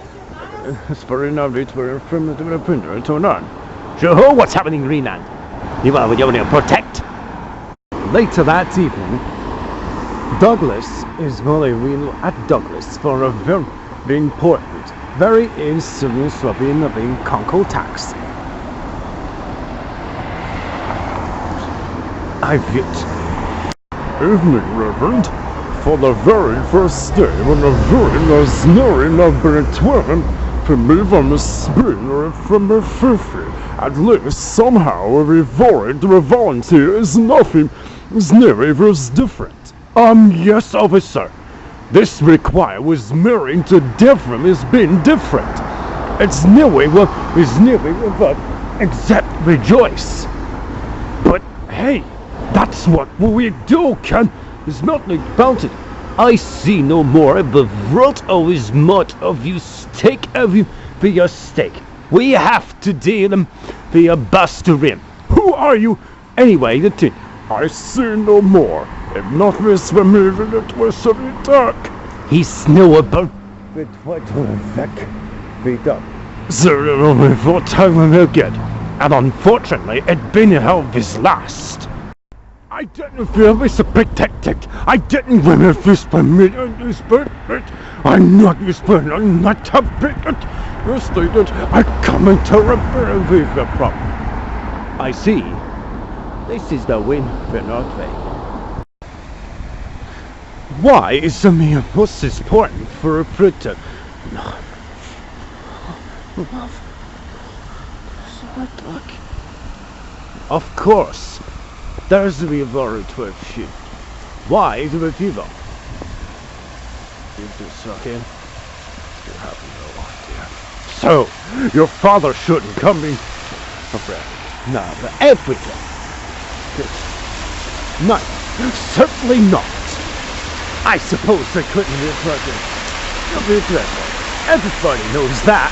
it's very lovely to wear from the printer to on. Joe, what's happening in Greenland? You are with your protect? Later that evening, Douglas is going at Douglas for a very important, very insidious being Conco tax. I've it. Evening, Reverend. For the very first day when the very last knowing of been twirling from me from the spring or from the fifi, at least somehow we avoid the volunteer is nothing is nearly was different. Yes, officer. This requires mirroring to different is being different. It's nearly what is nearly but except rejoice. But hey, that's what we do, Ken. There's nothing about it. I see no more of the world always much of you stake of you for your stake. We have to deal them via bus to rim. Who are you? Anyway, the thing. I see no more. If not this removing it was of the dark. He's knowable. But what will that be done? There only 4 time we'll get. And unfortunately, it been held this last. I didn't feel this protected. I didn't win a fist by me on this bird. I'm not this bird. I'm not a bigot. You stated I come into repair the problem. I see. This is the win for North Bay. Why is the mere most important for a printer? Of course. There's the reward to a ship. Why the retriever? Give this second. You have no idea. So, your father shouldn't come in. No, but everything. No, certainly not. I suppose they couldn't be present. You'll be dreadful. Everybody knows that.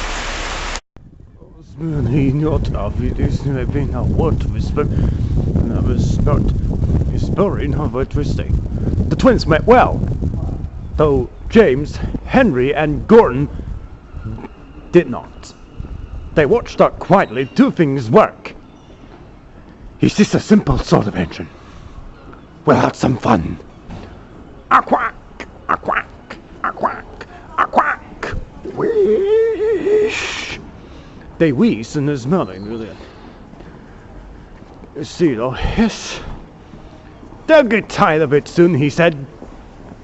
He not of it is being a word to whisper. I was not whispering of a twisting. The twins met well, though James, Henry, and Gordon did not. They watched her quietly do things work. Is this a simple sort of engine? We'll have some fun. A quack, a quack, a quack, a quack. Whoosh. They wheezed and there's nothing really. You see though, yes. They'll get tired of it soon, he said.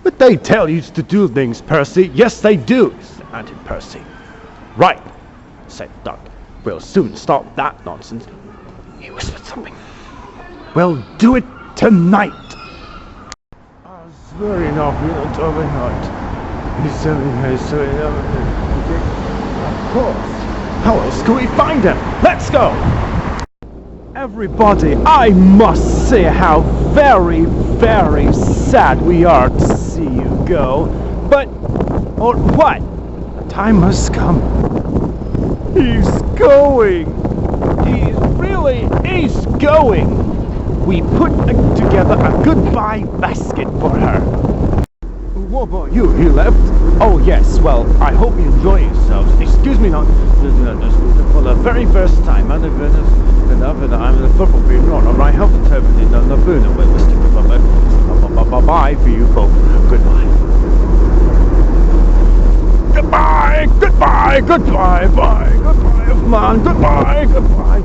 But they tell you to do things, Percy. Yes, they do, added Percy. Right, said Doug. We'll soon stop that nonsense. He whispered something. We'll do it tonight. It's very enough, we don't overnight. He's of course. How else can we find him? Let's go! Everybody, I must say how very, very sad we are to see you go. But, or what? Time has come. He's going. He really is going. We put together a goodbye basket for her. What about you? He left? Oh yes, well, I hope you enjoy yourselves. Excuse me not for the very first time I'm the football being on. I help interpret the Laguna with Mr. Bye for you both. Goodbye. Goodbye, goodbye, goodbye, bye, goodbye, man, goodbye, goodbye.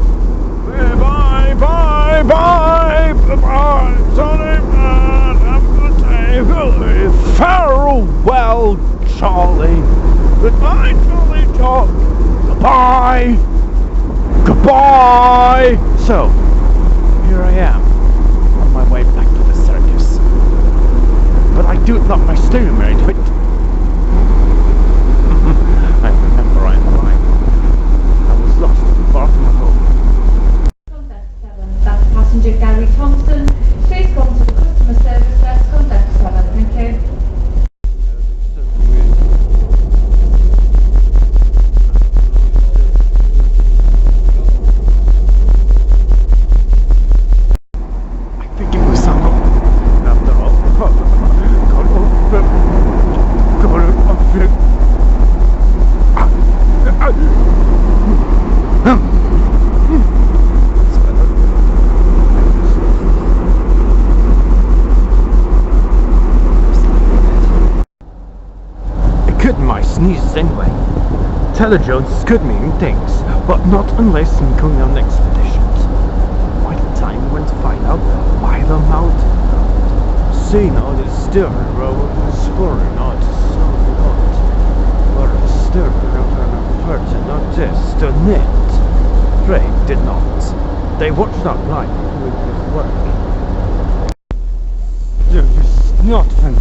Bye, bye, bye, bye, sorry, man, have a good day. Farewell, Charlie. Goodbye, Charlie, Goodbye. So, here I am, on my way back to the circus. But I do not my stay married to it. I remember I'm fine. I was lost far from home. Contact 7. That's passenger Gary Thompson. Please come to the customer service desk. Contact 7. Thank you. I think it was some after all. It couldn't my sneezes anyway. Telejones could mean things, but not unless in going on expeditions. By the time we went to find out why the mountain seeing all this still road exploring all this not or still and person not just a net. Drake did not. They watched not like with his work. There is not fun.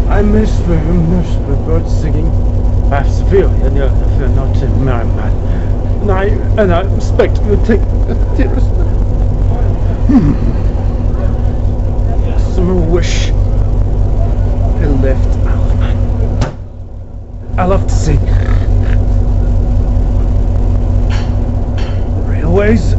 I miss the birds singing. I feel and you're not a merman. And I expect you to take a dearest. Some wish I left Alman. I love to see railways.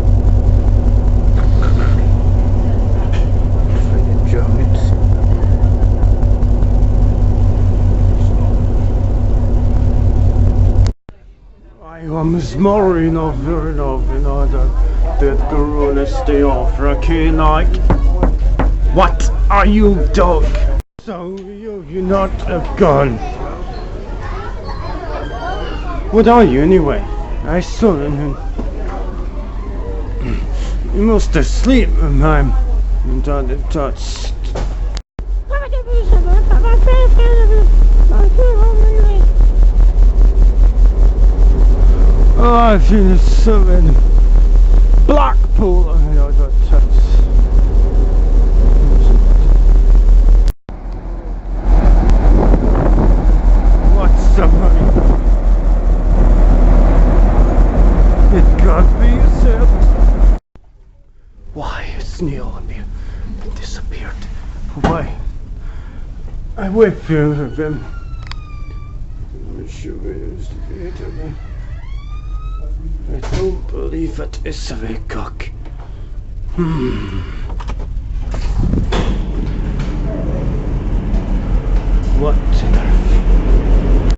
Miss Morin of that Corona stay off Rocky night. What are you, dog? So you're not a gun. What are you anyway? I saw him. You must asleep, man. Not touched. Oh, I feel so in Blackpool. I got touched. What's somebody? It can't be yourself. Why is Neil disappeared? Why? I wait for him. I'm sure it is to be to me. I don't believe it is a cock. What on earth?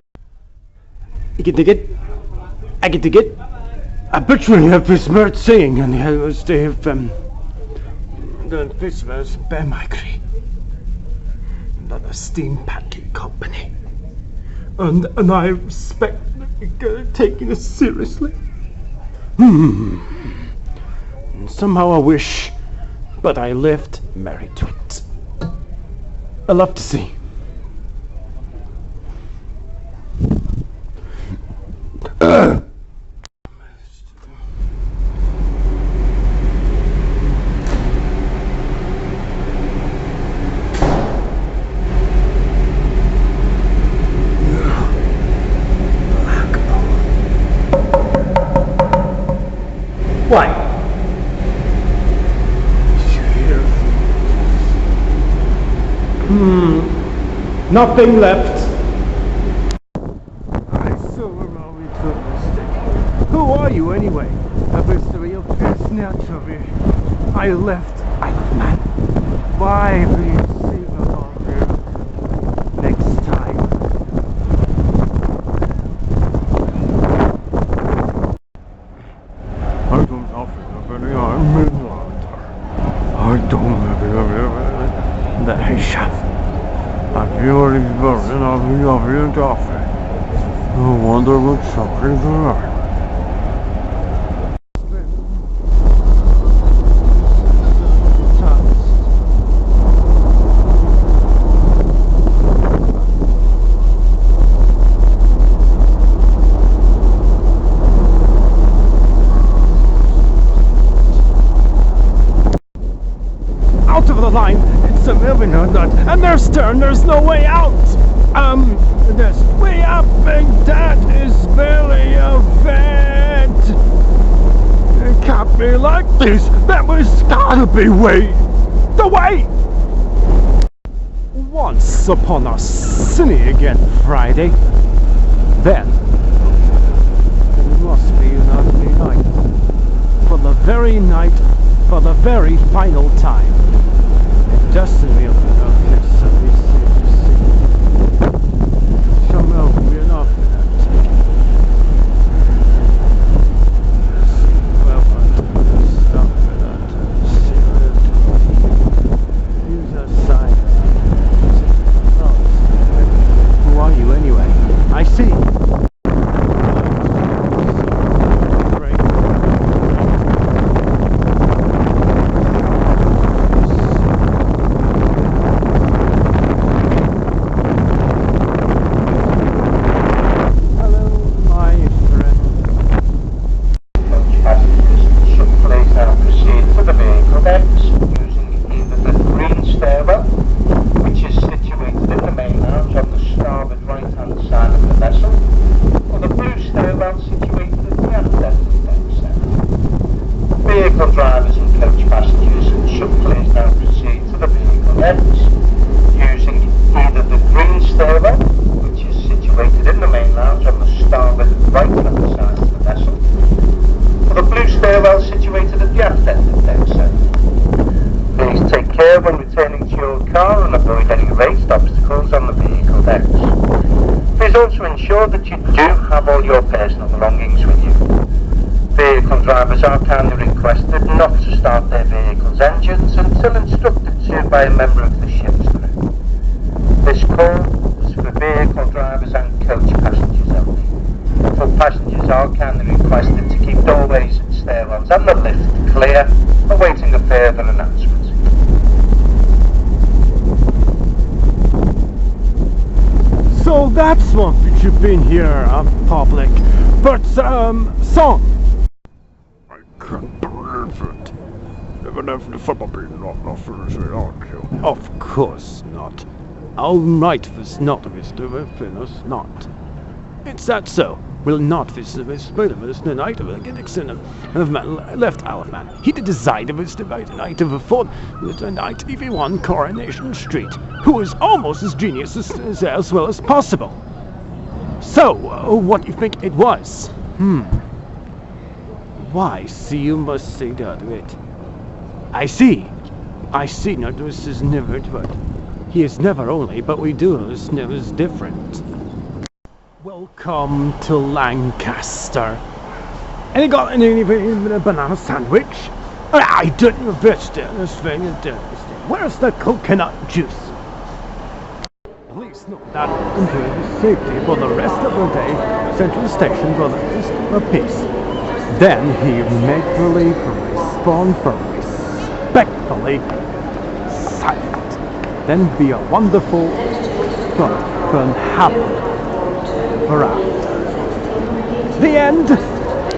You can dig it? I can dig it? I bet you have this bird saying and he was they have the Christmas Bemagri. Not a steam packing company. And I respect taking it seriously. And somehow I wish, but I lived married to it. I love to see. What? Nothing left. I saw where we took a mistake. Who are you anyway? I was the real snatch of you. I left Island. Why will you see me over here next time? I don't offer nobody. I'm in water. The Hishaf. I've already burning of your coffee. I wonder what something there are. Out of the line, it's a moving nut, and there's turn, there's no way out. There's way up, and that is barely a vent. It can't be like this. That was gotta be the way. Once upon a sunny again Friday, then it must be an ugly night. For the very night, for the very final time. It doesn't really know this, so we see. Somehow we're not stop that. Use a sign. Who are you anyway? I see. Vehicle drivers and coach passengers should please now proceed to the vehicle ends using either the green stairwell, which is situated in the main lounge on the starboard right-hand side of the vessel, or the blue stairwell situated at the aft end of deck 7. Please take care when returning to your car and avoid any raised obstacles on the vehicle decks. Please also ensure that you do have all your personal belongings with you. Vehicle drivers are kindly requested not to start their vehicle's engines until instructed to by a member of the ship's crew. This call is for vehicle drivers and coach passengers only. Full passengers are kindly requested to keep doorways, stairwells and the lift clear, awaiting a further announcement. So that's what you've been here, public. But, song. Can't believe it. Even if the football being not finishing, aren't you? Of course not. All right, was not Mr. Finus, not. It's that so. Will not visit the night of a Gennixon of left Alphan. He did decide of his debate night of a fort with a night EV1 Coronation Street, who was almost as genius as well as possible. So, what do you think it was? Why, see, you must say that of it. I see, now this is never, but he is never only, but we do, is never is different. Welcome to Lancaster. And you got any banana sandwich? I didn't visit this thing. Where's the coconut juice? Please note that into the safety for the rest of the day, Central Station for the rest of peace. Then he make-believe respond for respectfully silent. Then be a wonderful fun happy around. The end.